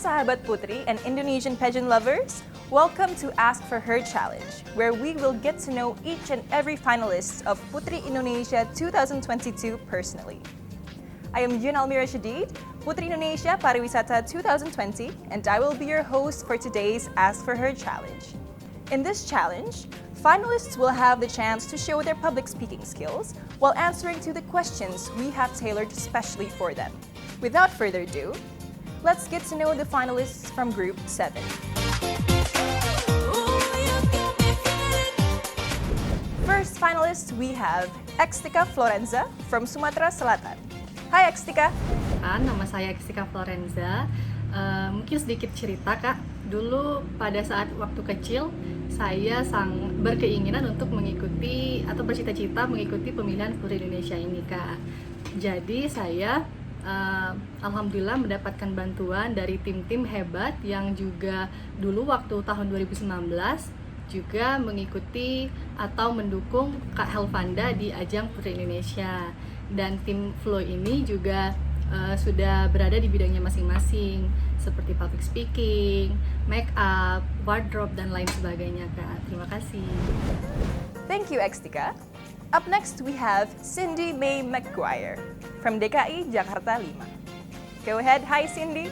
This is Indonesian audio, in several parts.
sahabat Putri and Indonesian pageant lovers, welcome to Ask for Her Challenge, where we will get to know each and every finalist of Putri Indonesia 2022 personally. I am Yun Almira Shadid, Putri Indonesia Pariwisata 2020, and I will be your host for today's Ask for Her Challenge. In this challenge, finalists will have the chance to show their public speaking skills while answering to the questions we have tailored especially for them. Without further ado, let's get to know the finalists from Group 7. First finalist, we have Extika Florenza from Sumatera Selatan. Hai Extika. Nama saya Extika Florenza. Mungkin sedikit cerita Kak. Dulu pada saat waktu kecil, saya berkeinginan untuk mengikuti atau bercita-cita mengikuti pemilihan Putri Indonesia ini Kak. Jadi saya alhamdulillah mendapatkan bantuan dari tim-tim hebat yang juga dulu waktu tahun 2019 juga mengikuti atau mendukung Kak Helvanda di ajang Putri Indonesia. Dan tim Flow ini juga sudah berada di bidangnya masing-masing seperti public speaking, make up, wardrobe, dan lain sebagainya Kak. Terima kasih. Thank you Extika. Up next, we have Cindy May McGuire from DKI Jakarta 5. Go ahead, hi Cindy.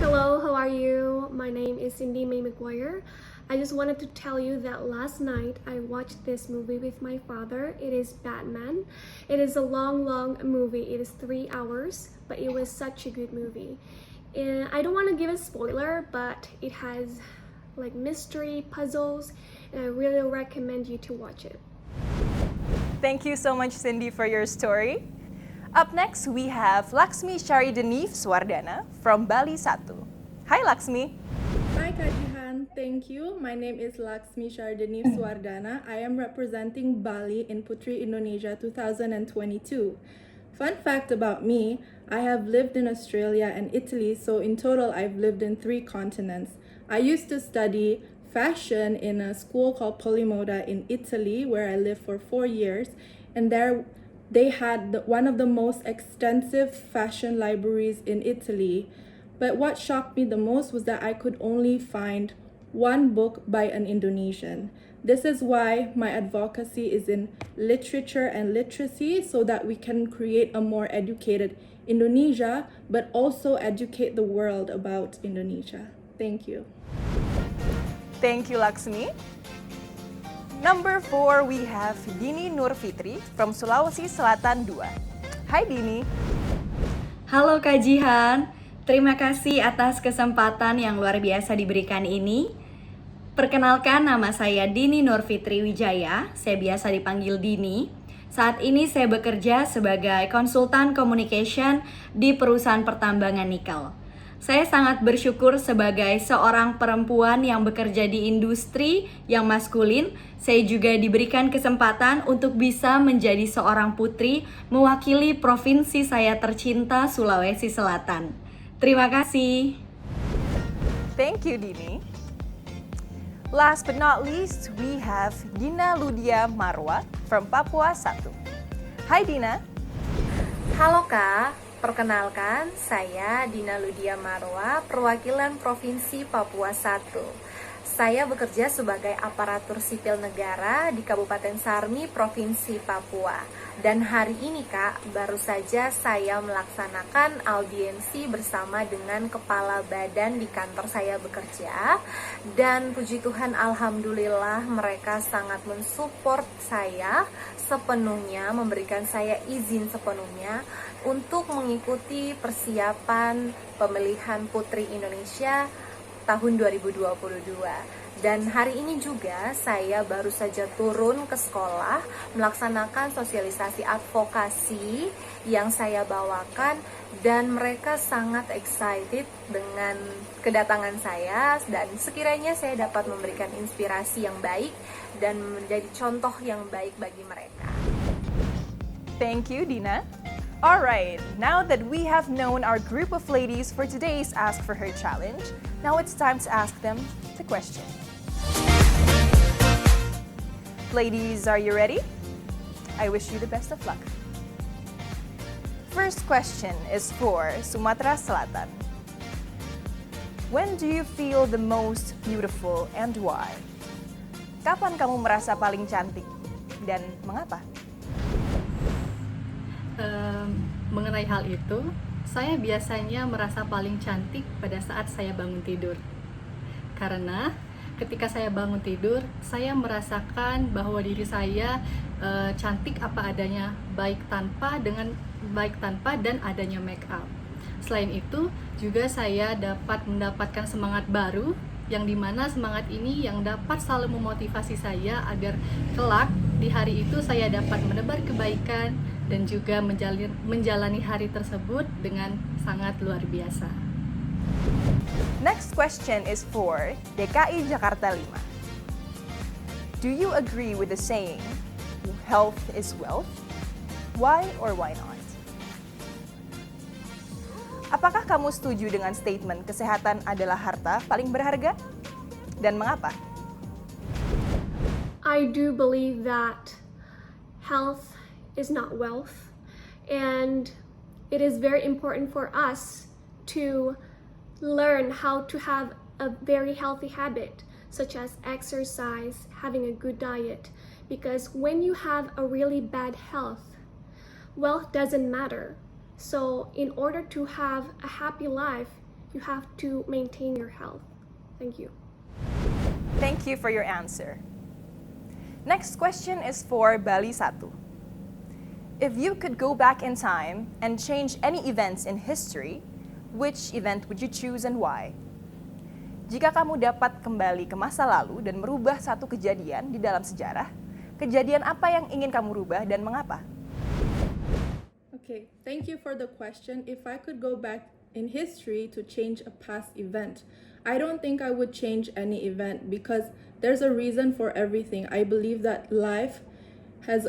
Hello, how are you? My name is Cindy May McGuire. I just wanted to tell you that last night I watched this movie with my father. It is Batman. It is a long movie. It is 3 hours, but it was such a good movie. And I don't want to give a spoiler, but it has like mystery, puzzles, and I really recommend you to watch it. Thank you so much, Cindy, for your story. Up next, we have Laksmi Syaridenif Swardana from Bali 1. Hi, Laksmi. Hi, Kak Jihan. Thank you. My name is Laksmi Syaridenif Swardana. I am representing Bali in Putri Indonesia 2022. Fun fact about me, I have lived in Australia and Italy, so in total I've lived in 3 continents. I used to study fashion in a school called Polimoda in Italy, where I lived for 4 years, and there they had one of the most extensive fashion libraries in Italy. But what shocked me the most was that I could only find 1 book by an Indonesian. This is why my advocacy is in literature and literacy, so that we can create a more educated Indonesia, but also educate the world about Indonesia. Thank you. Thank you, Laksmi. Number 4, we have Dini Nurfitri from Sulawesi Selatan 2. Hai Dini. Halo Kak Jihan, terima kasih atas kesempatan yang luar biasa diberikan ini. Perkenalkan, nama saya Dini Nurfitri Wijaya, saya biasa dipanggil Dini. Saat ini saya bekerja sebagai konsultan communication di perusahaan pertambangan nikel. Saya sangat bersyukur sebagai seorang perempuan yang bekerja di industri yang maskulin. Saya juga diberikan kesempatan untuk bisa menjadi seorang putri mewakili provinsi saya tercinta, Sulawesi Selatan. Terima kasih. Thank you, Dini. Last but not least, we have Dina Ludia Marwa from Papua 1. Hai Dina. Halo Kak. Perkenalkan, saya Dina Ludia Marwa, perwakilan Provinsi Papua 1. Saya bekerja sebagai aparatur sipil negara di Kabupaten Sarmi, Provinsi Papua. Dan hari ini Kak, baru saja saya melaksanakan audiensi bersama dengan kepala badan di kantor saya bekerja. Dan puji Tuhan, alhamdulillah mereka sangat mensupport saya sepenuhnya, memberikan saya izin sepenuhnya untuk mengikuti persiapan pemilihan Putri Indonesia tahun 2022. Dan hari ini juga saya baru saja turun ke sekolah melaksanakan sosialisasi advokasi yang saya bawakan, dan mereka sangat excited dengan kedatangan saya, dan sekiranya saya dapat memberikan inspirasi yang baik dan menjadi contoh yang baik bagi mereka. Thank you, Dina. Alright, now that we have known our group of ladies for today's Ask for Her challenge, now it's time to ask them the question. Ladies, are you ready? I wish you the best of luck. First question is for Sumatera Selatan. When do you feel the most beautiful and why? Kapan kamu merasa paling cantik dan mengapa? Mengenai hal itu, saya biasanya merasa paling cantik pada saat saya bangun tidur. Karena ketika saya bangun tidur, saya merasakan bahwa diri saya cantik apa adanya, baik tanpa dan adanya make up. Selain itu, juga saya dapat mendapatkan semangat baru, yang dimana semangat ini yang dapat selalu memotivasi saya agar kelak di hari itu saya dapat menebar kebaikan dan juga menjalani hari tersebut dengan sangat luar biasa. Next question is for DKI Jakarta 5. Do you agree with the saying, health is wealth? Why or why not? Apakah kamu setuju dengan statement kesehatan adalah harta paling berharga? Dan mengapa? I do believe that health is not wealth, and it is very important for us to learn how to have a very healthy habit, such as exercise, having a good diet, because when you have a really bad health, wealth doesn't matter. So in order to have a happy life, you have to maintain your health. Thank you. Thank you for your answer. Next question is for Bali 1. If you could go back in time and change any events in history, which event would you choose and why? Jika kamu dapat kembali ke masa lalu dan merubah satu kejadian di dalam sejarah, kejadian apa yang ingin kamu rubah dan mengapa? Okay, thank you for the question. If I could go back in history to change a past event, I don't think I would change any event because there's a reason for everything. I believe that life has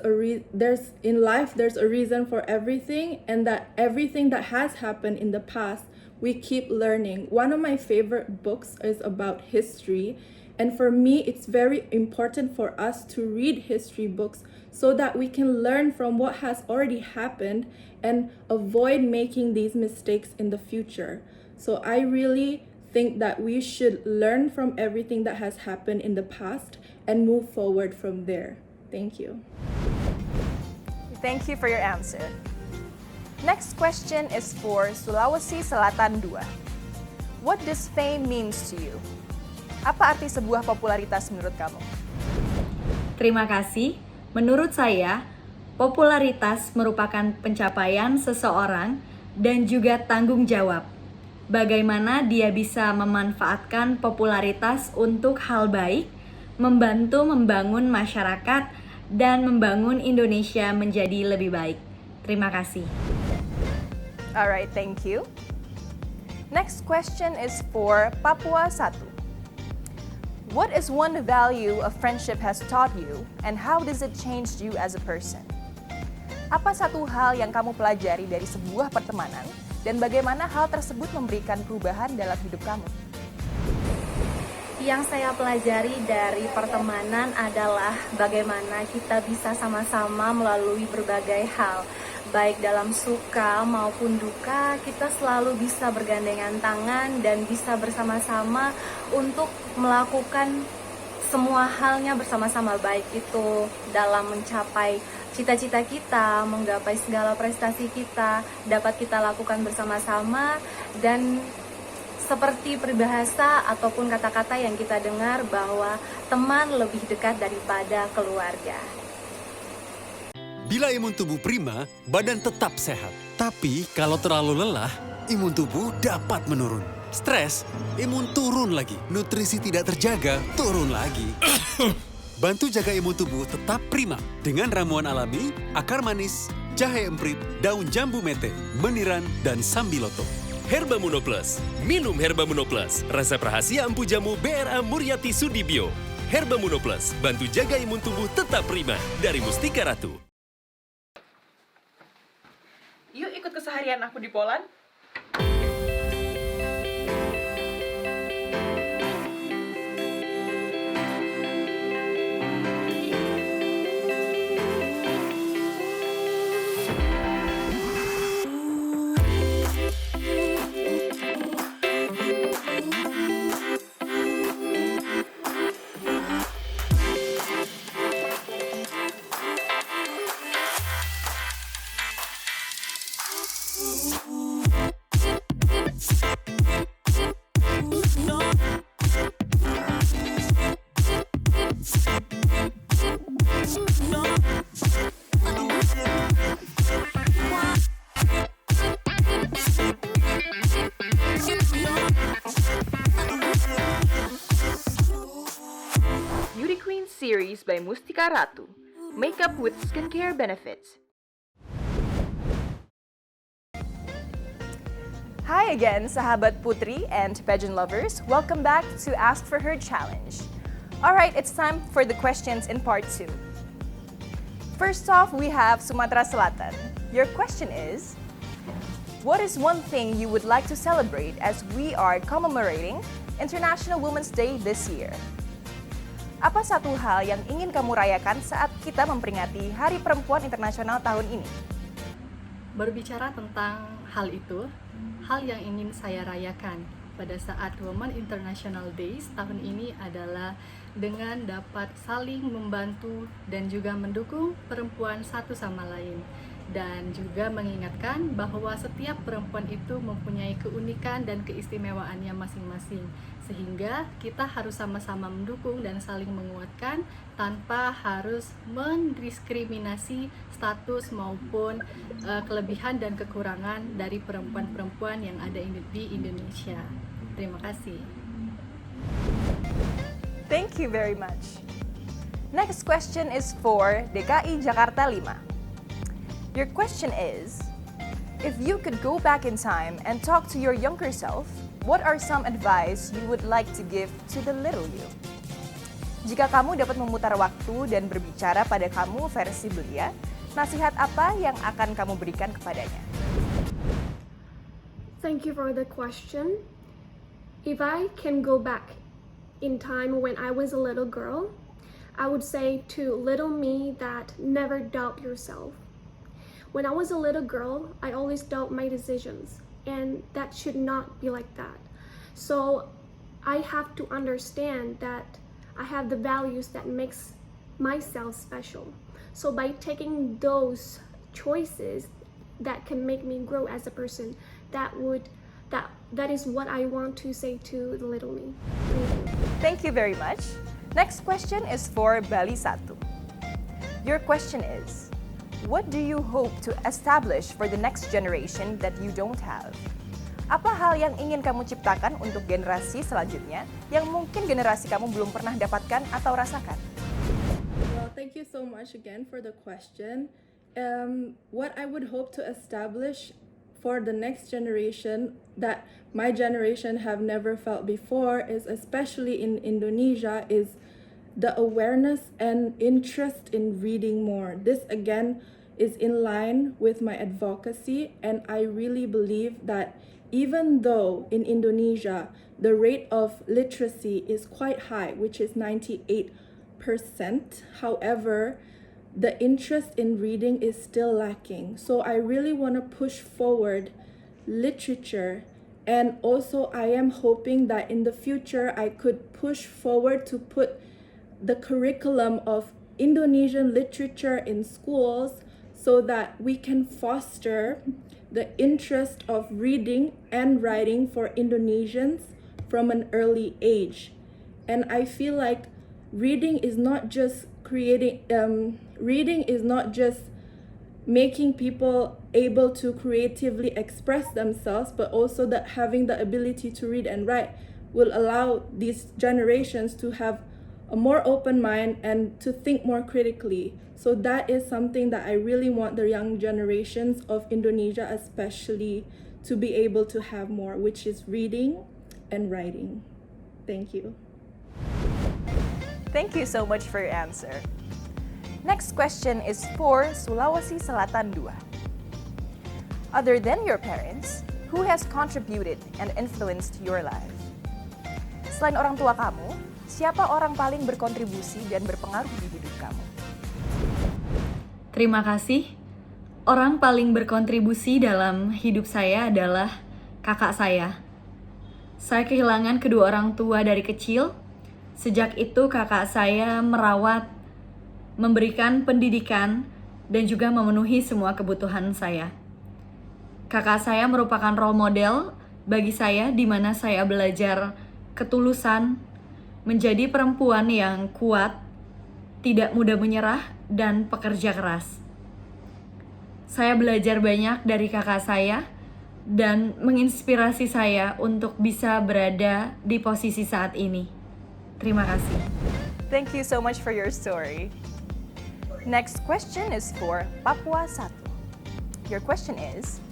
there's a reason for everything, and that everything that has happened in the past, we keep learning. One of my favorite books is about history, and for me it's very important for us to read history books so that we can learn from what has already happened and avoid making these mistakes in the future. So I really think that we should learn from everything that has happened in the past and move forward from there. Thank you. Thank you for your answer. Next question is for Sulawesi Selatan 2. What does fame means to you? Apa arti sebuah popularitas menurut kamu? Terima kasih. Menurut saya, popularitas merupakan pencapaian seseorang dan juga tanggung jawab. Bagaimana dia bisa memanfaatkan popularitas untuk hal baik, membantu membangun masyarakat, dan membangun Indonesia menjadi lebih baik. Terima kasih. Alright, thank you. Next question is for Papua 1. What is one value a friendship has taught you and how does it change you as a person? Apa satu hal yang kamu pelajari dari sebuah pertemanan dan bagaimana hal tersebut memberikan perubahan dalam hidup kamu? Yang saya pelajari dari pertemanan adalah bagaimana kita bisa sama-sama melalui berbagai hal. Baik dalam suka maupun duka, kita selalu bisa bergandengan tangan dan bisa bersama-sama untuk melakukan semua halnya bersama-sama, baik itu dalam mencapai cita-cita kita, menggapai segala prestasi kita, dapat kita lakukan bersama-sama. Dan seperti peribahasa ataupun kata-kata yang kita dengar bahwa teman lebih dekat daripada keluarga. Bila imun tubuh prima, badan tetap sehat. Tapi kalau terlalu lelah, imun tubuh dapat menurun. Stres, imun turun lagi. Nutrisi tidak terjaga, turun lagi. Bantu jaga imun tubuh tetap prima dengan ramuan alami, akar manis, jahe emprit, daun jambu mete, meniran, dan sambiloto. Herbamuno Plus. Minum Herbamuno Plus. Resep rahasia empu jamu BRA Muryati Sudibyo. Herbamuno Plus. Bantu jaga imun tubuh tetap prima. Dari Mustika Ratu. Yuk ikut keseharian aku di Poland. Beauty Queen series by Mustika Ratu. Makeup with skincare benefits. Hi again, sahabat Putri and pageant lovers. Welcome back to Ask for Her challenge. Alright, it's time for the questions in part 2. First off, we have Sumatra Selatan. Your question is, what is one thing you would like to celebrate as we are commemorating International Women's Day this year? Apa satu hal yang ingin kamu rayakan saat kita memperingati Hari Perempuan Internasional tahun ini? Berbicara tentang hal itu, hal yang ingin saya rayakan pada saat Women International Days tahun ini adalah dengan dapat saling membantu dan juga mendukung perempuan satu sama lain. Dan juga mengingatkan bahwa setiap perempuan itu mempunyai keunikan dan keistimewaannya masing-masing. Sehingga kita harus sama-sama mendukung dan saling menguatkan tanpa harus mendiskriminasi status maupun kelebihan dan kekurangan dari perempuan-perempuan yang ada di Indonesia. Terima kasih. Thank you very much. Next question is for DKI Jakarta 5. Your question is, if you could go back in time and talk to your younger self, what are some advice you would like to give to the little you? Jika kamu dapat memutar waktu dan berbicara pada kamu versi belia, nasihat apa yang akan kamu berikan kepadanya? Thank you for the question. If I can go back in time when I was a little girl, I would say to little me that never doubt yourself. When I was a little girl, I always doubt my decisions, and that should not be like that. So I have to understand that I have the values that makes myself special. So by taking those choices that can make me grow as a person, that is what I want to say to the little me. Thank you very much. Next question is for Bali Satu. Your question is, what do you hope to establish for the next generation that you don't have? Apa hal yang ingin kamu ciptakan untuk generasi selanjutnya yang mungkin generasi kamu belum pernah dapatkan atau rasakan? Well, thank you so much again for the question. What I would hope to establish for the next generation that my generation have never felt before is, especially in Indonesia, is the awareness and interest in reading more. This again is in line with my advocacy, and I really believe that even though in Indonesia the rate of literacy is quite high, which is 98%, however, the interest in reading is still lacking. So I really want to push forward literature, and also I am hoping that in the future I could push forward to put the curriculum of Indonesian literature in schools so that we can foster the interest of reading and writing for Indonesians from an early age. And I feel like reading is not just making people able to creatively express themselves, but also that having the ability to read and write will allow these generations to have a more open mind and to think more critically. So that is something that I really want the young generations of Indonesia especially to be able to have more, which is reading and writing. Thank you. Thank you so much for your answer. Next question is for Sulawesi Selatan 2. Other than your parents, who has contributed and influenced your life? Selain orang tua kamu, siapa orang paling berkontribusi dan berpengaruh di hidup kamu? Terima kasih. Orang paling berkontribusi dalam hidup saya adalah kakak saya. Saya kehilangan kedua orang tua dari kecil. Sejak itu kakak saya merawat, memberikan pendidikan, dan juga memenuhi semua kebutuhan saya. Kakak saya merupakan role model bagi saya di mana saya belajar ketulusan, menjadi perempuan yang kuat, tidak mudah menyerah, dan pekerja keras. Saya belajar banyak dari kakak saya dan menginspirasi saya untuk bisa berada di posisi saat ini. Terima kasih. Thank you so much for your story. Next question is for Papua Satu. Your question is,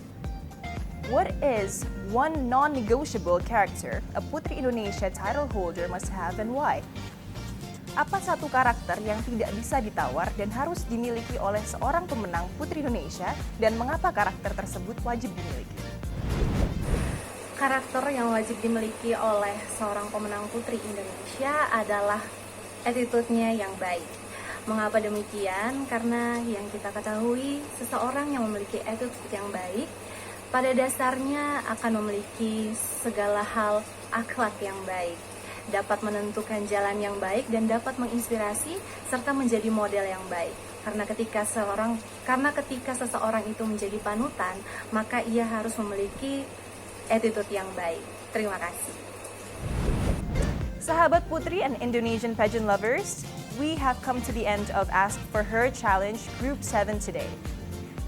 what is one non-negotiable character a Putri Indonesia title holder must have and why? Apa satu karakter yang tidak bisa ditawar dan harus dimiliki oleh seorang pemenang Putri Indonesia dan mengapa karakter tersebut wajib dimiliki? Karakter yang wajib dimiliki oleh seorang pemenang Putri Indonesia adalah attitude-nya yang baik. Mengapa demikian? Karena yang kita ketahui, seseorang yang memiliki attitude yang baik pada dasarnya akan memiliki segala hal akhlak yang baik, dapat menentukan jalan yang baik dan dapat menginspirasi serta menjadi model yang baik. Karena ketika seseorang itu menjadi panutan, maka ia harus memiliki attitude yang baik. Terima kasih. Sahabat Putri and Indonesian pageant lovers, we have come to the end of Ask for Her Challenge Group 7 today.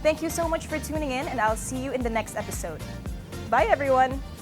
Thank you so much for tuning in, and I'll see you in the next episode. Bye everyone!